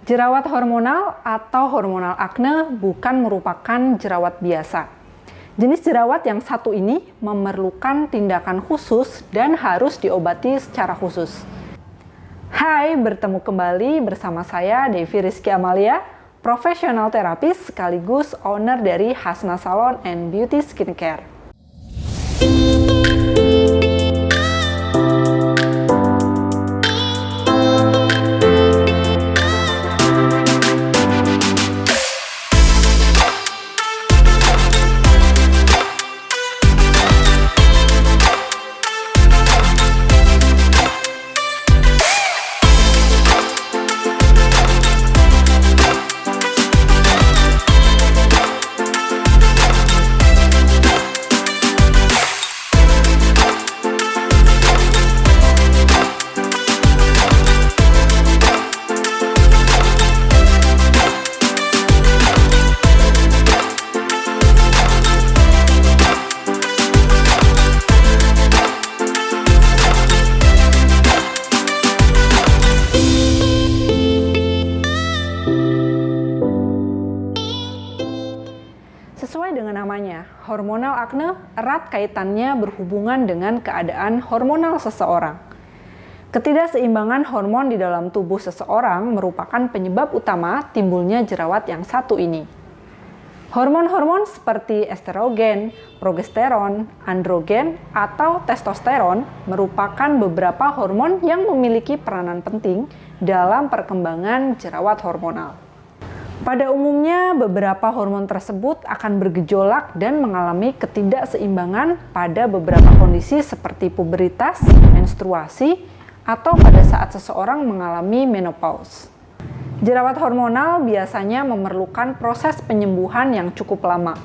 Jerawat hormonal atau hormonal akne bukan merupakan jerawat biasa. Jenis jerawat yang satu ini memerlukan tindakan khusus dan harus diobati secara khusus. Hai, bertemu kembali bersama saya Devi Rizky Amalia, profesional terapis sekaligus owner dari Hasna Salon and Beauty Skincare. Sesuai dengan namanya, hormonal akne erat kaitannya berhubungan dengan keadaan hormonal seseorang. Ketidakseimbangan hormon di dalam tubuh seseorang merupakan penyebab utama timbulnya jerawat yang satu ini. Hormon-hormon seperti estrogen, progesteron, androgen, atau testosteron merupakan beberapa hormon yang memiliki peranan penting dalam perkembangan jerawat hormonal. Pada umumnya, beberapa hormon tersebut akan bergejolak dan mengalami ketidakseimbangan pada beberapa kondisi seperti pubertas, menstruasi, atau pada saat seseorang mengalami menopause. Jerawat hormonal biasanya memerlukan proses penyembuhan yang cukup lama.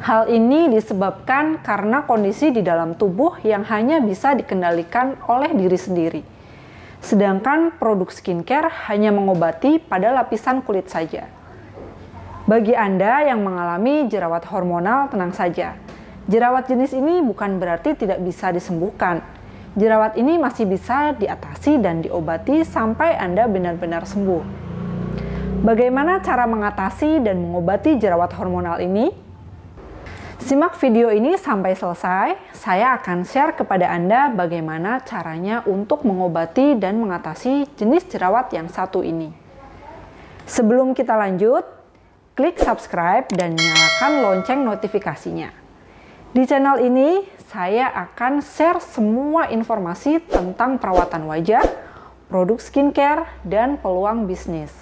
Hal ini disebabkan karena kondisi di dalam tubuh yang hanya bisa dikendalikan oleh diri sendiri. Sedangkan produk skincare hanya mengobati pada lapisan kulit saja. Bagi Anda yang mengalami jerawat hormonal, tenang saja. Jerawat jenis ini bukan berarti tidak bisa disembuhkan. Jerawat ini masih bisa diatasi dan diobati sampai Anda benar-benar sembuh. Bagaimana cara mengatasi dan mengobati jerawat hormonal ini? Simak video ini sampai selesai. Saya akan share kepada Anda bagaimana caranya untuk mengobati dan mengatasi jenis jerawat yang satu ini. Sebelum kita lanjut, klik subscribe dan nyalakan lonceng notifikasinya. Di channel ini, saya akan share semua informasi tentang perawatan wajah, produk skincare, dan peluang bisnis.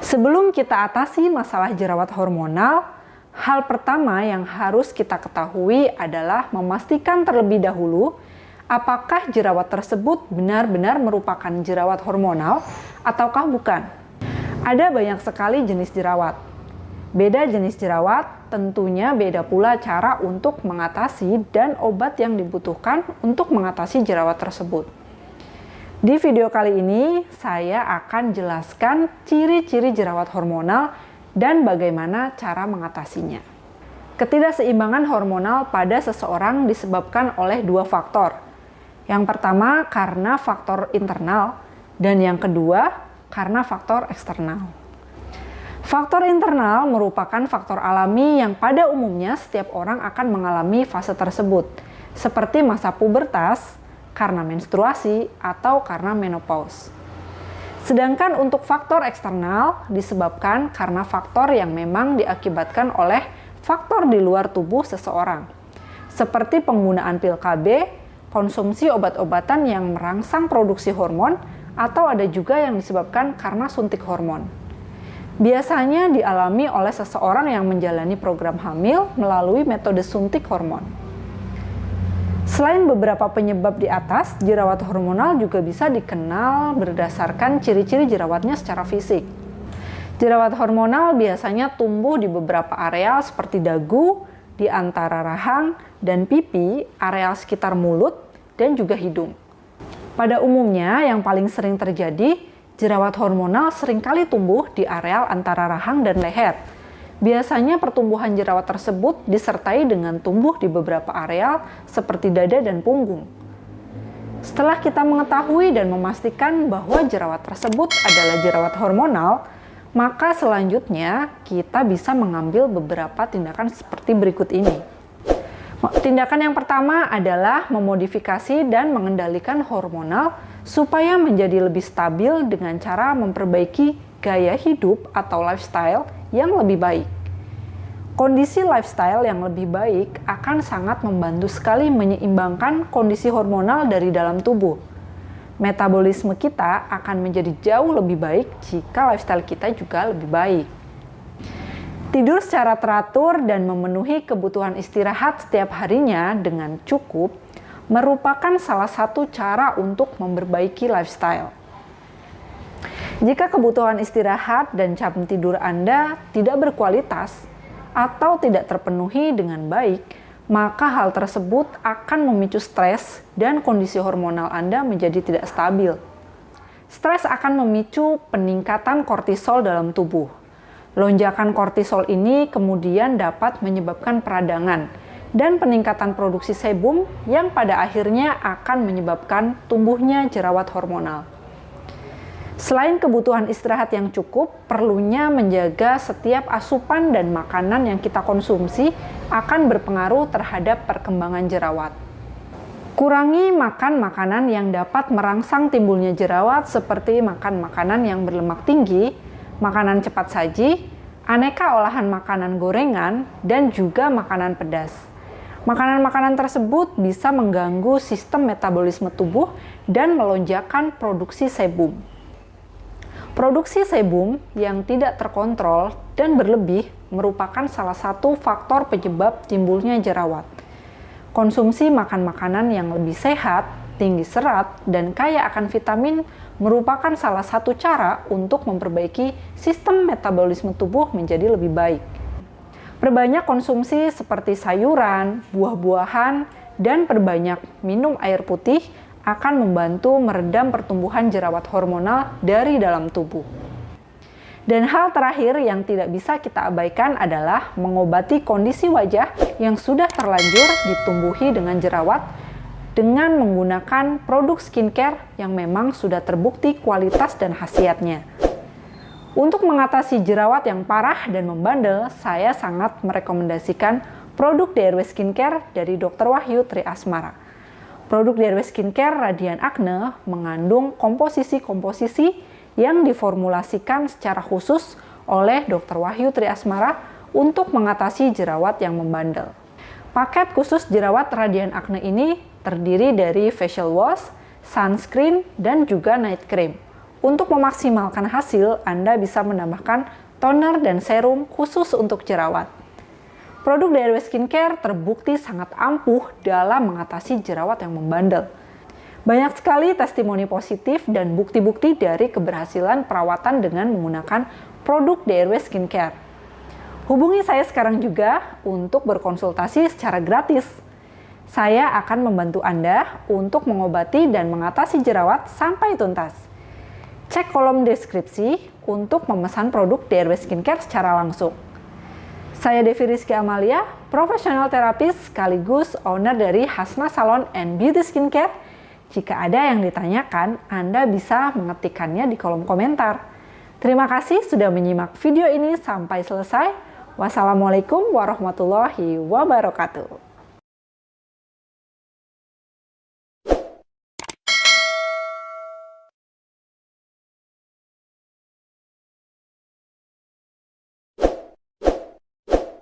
Sebelum kita atasi masalah jerawat hormonal, hal pertama yang harus kita ketahui adalah memastikan terlebih dahulu apakah jerawat tersebut benar-benar merupakan jerawat hormonal ataukah bukan. Ada banyak sekali jenis jerawat. Beda jenis jerawat, tentunya beda pula cara untuk mengatasi dan obat yang dibutuhkan untuk mengatasi jerawat tersebut. Di video kali ini, saya akan jelaskan ciri-ciri jerawat hormonal dan bagaimana cara mengatasinya. Ketidakseimbangan hormonal pada seseorang disebabkan oleh dua faktor. Yang pertama karena faktor internal dan yang kedua karena faktor eksternal. Faktor internal merupakan faktor alami yang pada umumnya setiap orang akan mengalami fase tersebut, seperti masa pubertas, karena menstruasi, atau karena menopause. Sedangkan untuk faktor eksternal disebabkan karena faktor yang memang diakibatkan oleh faktor di luar tubuh seseorang, seperti penggunaan pil KB, konsumsi obat-obatan yang merangsang produksi hormon, atau ada juga yang disebabkan karena suntik hormon. Biasanya dialami oleh seseorang yang menjalani program hamil melalui metode suntik hormon. Selain beberapa penyebab di atas, jerawat hormonal juga bisa dikenal berdasarkan ciri-ciri jerawatnya secara fisik. Jerawat hormonal biasanya tumbuh di beberapa area seperti dagu, di antara rahang dan pipi, area sekitar mulut, dan juga hidung. Pada umumnya, yang paling sering terjadi, jerawat hormonal seringkali tumbuh di areal antara rahang dan leher. Biasanya pertumbuhan jerawat tersebut disertai dengan tumbuh di beberapa areal seperti dada dan punggung. Setelah kita mengetahui dan memastikan bahwa jerawat tersebut adalah jerawat hormonal, maka selanjutnya kita bisa mengambil beberapa tindakan seperti berikut ini. Tindakan yang pertama adalah memodifikasi dan mengendalikan hormonal supaya menjadi lebih stabil dengan cara memperbaiki gaya hidup atau lifestyle yang lebih baik. Kondisi lifestyle yang lebih baik akan sangat membantu sekali menyeimbangkan kondisi hormonal dari dalam tubuh. Metabolisme kita akan menjadi jauh lebih baik jika lifestyle kita juga lebih baik. Tidur secara teratur dan memenuhi kebutuhan istirahat setiap harinya dengan cukup merupakan salah satu cara untuk memperbaiki lifestyle. Jika kebutuhan istirahat dan jam tidur Anda tidak berkualitas, atau tidak terpenuhi dengan baik, maka hal tersebut akan memicu stres dan kondisi hormonal Anda menjadi tidak stabil. Stres akan memicu peningkatan kortisol dalam tubuh. Lonjakan kortisol ini kemudian dapat menyebabkan peradangan dan peningkatan produksi sebum yang pada akhirnya akan menyebabkan tumbuhnya jerawat hormonal. Selain kebutuhan istirahat yang cukup, perlunya menjaga setiap asupan dan makanan yang kita konsumsi akan berpengaruh terhadap perkembangan jerawat. Kurangi makan makanan yang dapat merangsang timbulnya jerawat seperti makan makanan yang berlemak tinggi, makanan cepat saji, aneka olahan makanan gorengan, dan juga makanan pedas. Makanan-makanan tersebut bisa mengganggu sistem metabolisme tubuh dan melonjakkan produksi sebum. Produksi sebum yang tidak terkontrol dan berlebih merupakan salah satu faktor penyebab timbulnya jerawat. Konsumsi makan makanan yang lebih sehat, tinggi serat, dan kaya akan vitamin merupakan salah satu cara untuk memperbaiki sistem metabolisme tubuh menjadi lebih baik. Perbanyak konsumsi seperti sayuran, buah-buahan, dan perbanyak minum air putih akan membantu meredam pertumbuhan jerawat hormonal dari dalam tubuh. Dan hal terakhir yang tidak bisa kita abaikan adalah mengobati kondisi wajah yang sudah terlanjur ditumbuhi dengan jerawat dengan menggunakan produk skincare yang memang sudah terbukti kualitas dan khasiatnya. Untuk mengatasi jerawat yang parah dan membandel, saya sangat merekomendasikan produk DRW Skincare dari Dr. Wahyu Tri Asmara. Produk DRW Skincare Radiant Acne mengandung komposisi-komposisi yang diformulasikan secara khusus oleh Dr. Wahyu Tri Asmara untuk mengatasi jerawat yang membandel. Paket khusus jerawat Radiant Acne ini terdiri dari facial wash, sunscreen, dan juga night cream. Untuk memaksimalkan hasil, Anda bisa menambahkan toner dan serum khusus untuk jerawat. Produk DRW Skincare terbukti sangat ampuh dalam mengatasi jerawat yang membandel. Banyak sekali testimoni positif dan bukti-bukti dari keberhasilan perawatan dengan menggunakan produk DRW Skincare. Hubungi saya sekarang juga untuk berkonsultasi secara gratis. Saya akan membantu Anda untuk mengobati dan mengatasi jerawat sampai tuntas. Cek kolom deskripsi untuk memesan produk DRW Skincare secara langsung. Saya Devi Rizky Amalia, profesional terapis sekaligus owner dari Hasna Salon and Beauty Skincare. Jika ada yang ditanyakan, Anda bisa mengetikkannya di kolom komentar. Terima kasih sudah menyimak video ini sampai selesai. Wassalamualaikum warahmatullahi wabarakatuh.